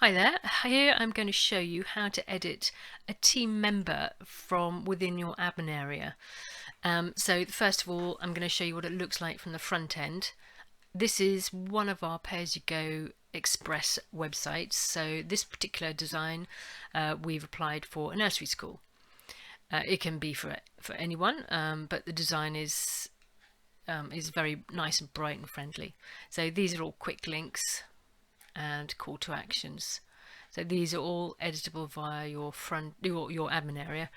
Hi there. Here I'm going to show you how to edit a team member from within your admin area. So first of all, I'm going to show you what it looks like from the front end. This is one of our pay-as-you-go express websites. So this particular design we've applied for a nursery school. It can be for anyone, but the design is very nice and bright and friendly. So these are all quick links and call to actions. So these are all editable via your admin area,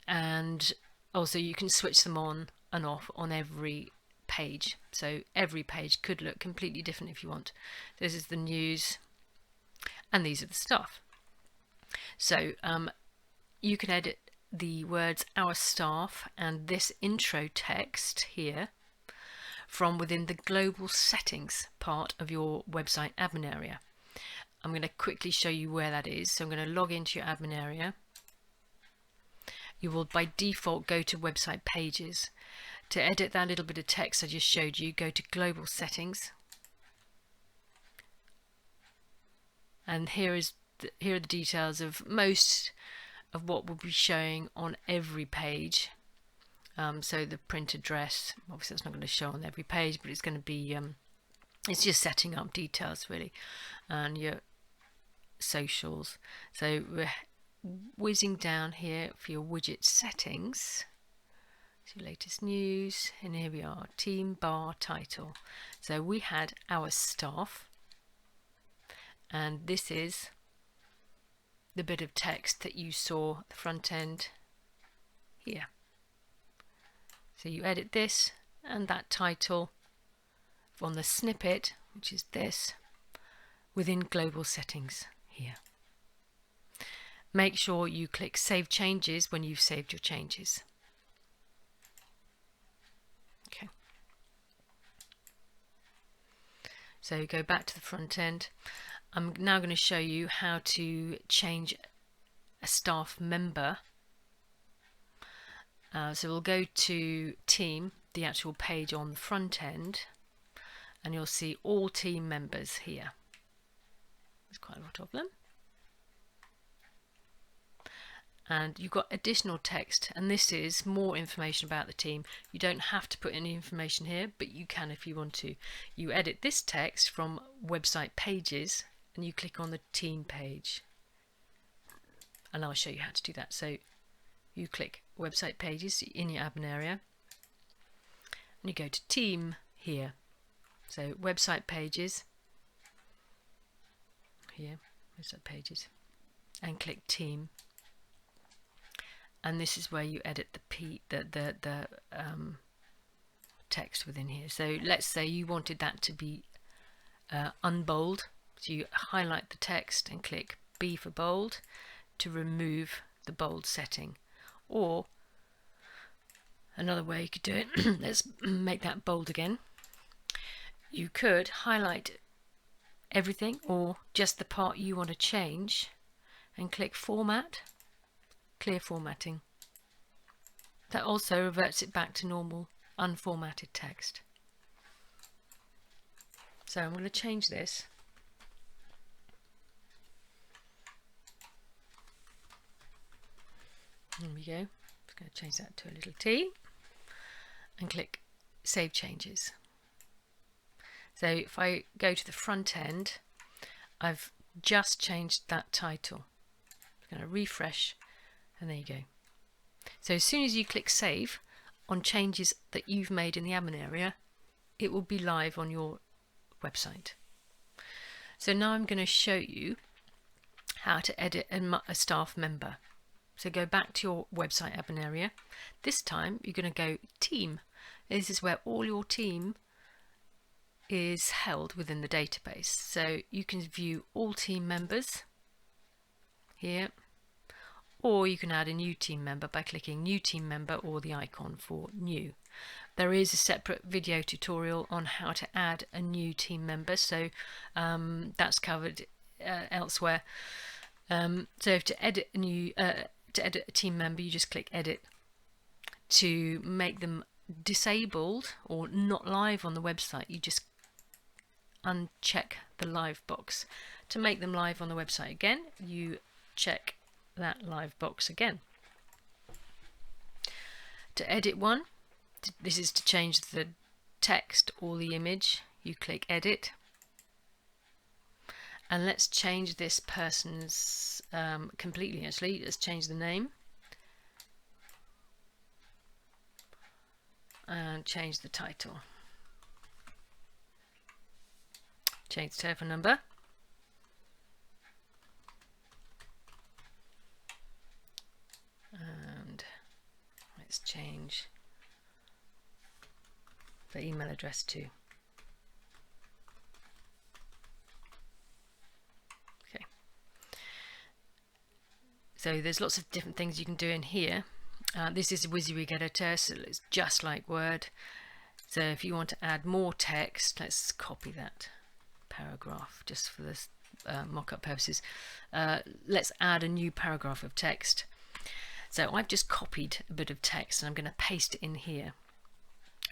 and also you can switch them on and off on every page. So every page could look completely different if you want. This is the news, and these are the stuff. So you can edit the words "our staff" and this intro text here from within the global settings part of your website admin area. I'm going to quickly show you where that is. So I'm going to log into your admin area. You will by default go to website pages. To edit that little bit of text I just showed you, go to global settings, and here are the details of most of what will be showing on every page. So the print address, obviously that's not going to show on every page, but it's going to be it's just setting up details really, and your socials. So we're whizzing down here for your widget settings, so latest news, and here we are, team bar title. So we had our staff, and this is the bit of text that you saw at the front end here. So you edit this and that title on the snippet, which is this, within global settings here. Make sure you click Save Changes when you've saved your changes. Okay. So go back to the front end. I'm now going to show you how to change a staff member. So we'll go to team, the actual page on the front end, and you'll see all team members here. There's quite a lot of them. And you've got additional text, and this is more information about the team. You don't have to put any information here, but you can if you want to. You edit this text from website pages and you click on the team page, and I'll show you how to do that. So you click website pages in your admin area and you go to team here. So website pages here, website pages, and click team. And this is where you edit the text within here. So let's say you wanted that to be unbold. So you highlight the text and click B for bold to remove the bold setting. Or another way you could do it, let's make that bold again. You could highlight everything or just the part you want to change and click Format, Clear Formatting. That also reverts it back to normal unformatted text. So I'm going to change this. There we go. I'm going to change that to a little t and click Save Changes. So if I go to the front end, I've just changed that title. I'm going to refresh, and there you go. So as soon as you click Save on changes that you've made in the admin area, it will be live on your website. So now I'm going to show you how to edit a staff member. So go back to your website admin area. This time you're going to go Team. This is where all your team is held within the database. So you can view all team members here, or you can add a new team member by clicking New Team Member or the icon for New. There is a separate video tutorial on how to add a new team member, so that's covered elsewhere. So if to edit a team member, you just click Edit. To make them disabled or not live on the website, you just uncheck the live box. to make them live on the website again, you check that live box again. To edit one, this is to change the text or the image, you click edit. And let's change this person's completely, actually. Let's change the name. And change the title. Change the telephone number. And let's change the email address too. Okay. So there's lots of different things you can do in here. This is a WYSIWYG editor, so it's just like Word. So if you want to add more text, let's copy that paragraph just for this mock-up purposes. Let's add a new paragraph of text. So I've just copied a bit of text and I'm going to paste it in here.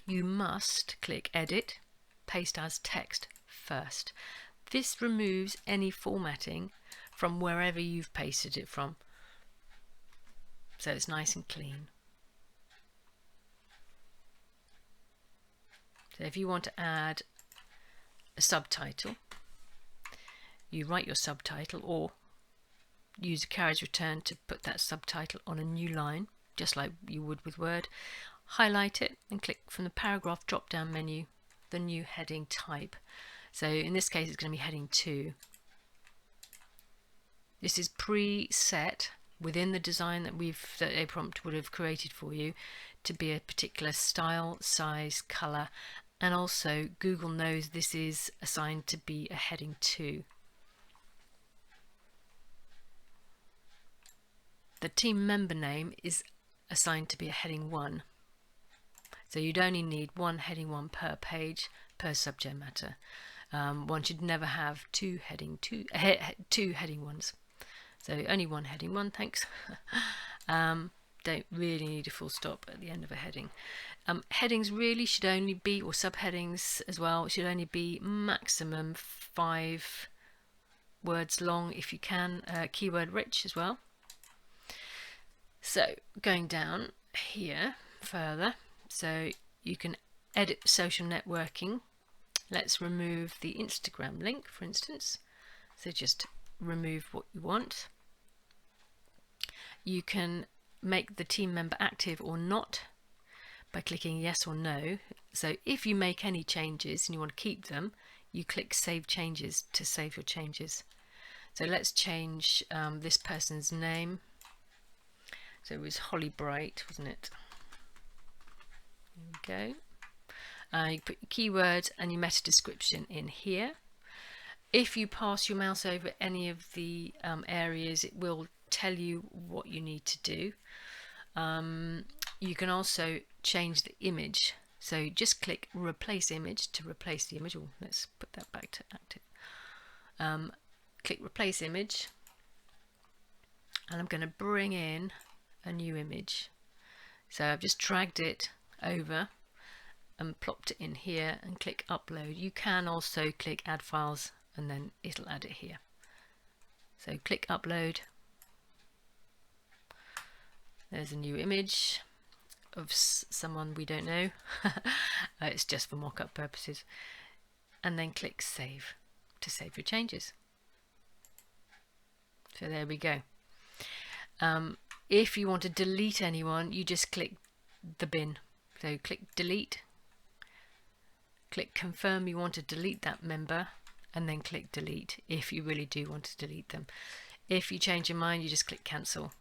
You must click Edit, Paste as Text first. This removes any formatting from wherever you've pasted it from. So it's nice and clean. So if you want to add a subtitle, you write your subtitle or use a carriage return to put that subtitle on a new line, just like you would with Word. Highlight it and click from the paragraph drop down menu the new heading type. So in this case it's going to be heading 2. This is preset within the design that aprompt would have created for you to be a particular style, size, color, and also Google knows this is assigned to be a heading 2. The team member name is assigned to be a heading 1. So you'd only need one heading 1 per page per subject matter. One should never have two heading 1s. So only one heading 1, thanks. Don't really need a full stop at the end of a heading. Headings really should only be, or subheadings as well, should only be maximum 5 words long if you can, keyword rich as well. So going down here further, so you can edit social networking. Let's remove the Instagram link, for instance. So just remove what you want. You can make the team member active or not by clicking yes or no. So if you make any changes and you want to keep them, you click Save Changes to save your changes. So let's change this person's name. So it was Holly Bright, wasn't it? There we go. You put your keywords and your meta description in here. If you pass your mouse over any of the areas, it will tell you what you need to do. You can also change the image. So just click Replace Image to replace the image. Oh, let's put that back to active. Click Replace Image, and I'm going to bring in a new image. So I've just dragged it over and plopped it in here and click Upload. You can also click Add Files and then it'll add it here. So click Upload. There's a new image of someone we don't know. It's just for mock-up purposes. And then click Save to save your changes. So there we go. If you want to delete anyone, you just click the bin. So click Delete, click Confirm you want to delete that member, and then click Delete if you really do want to delete them. If you change your mind, you just click Cancel.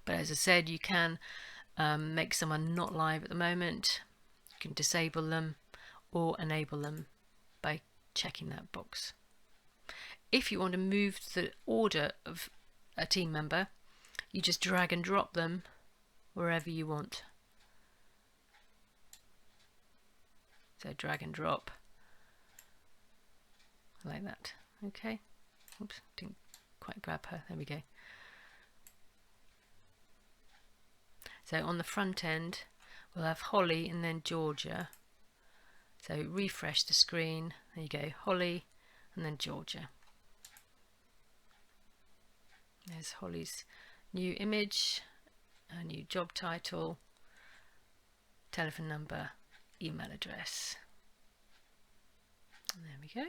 But as I said, you can make someone not live at the moment. You can disable them or enable them by checking that box. If you want to move the order of a team member, you just drag and drop them wherever you want. So drag and drop like that. Okay. Oops, didn't quite grab her. There we go. So on the front end, we'll have Holly and then Georgia. So refresh the screen. There you go, Holly, and then Georgia. There's Holly's new image, a new job title, telephone number, email address. There we go.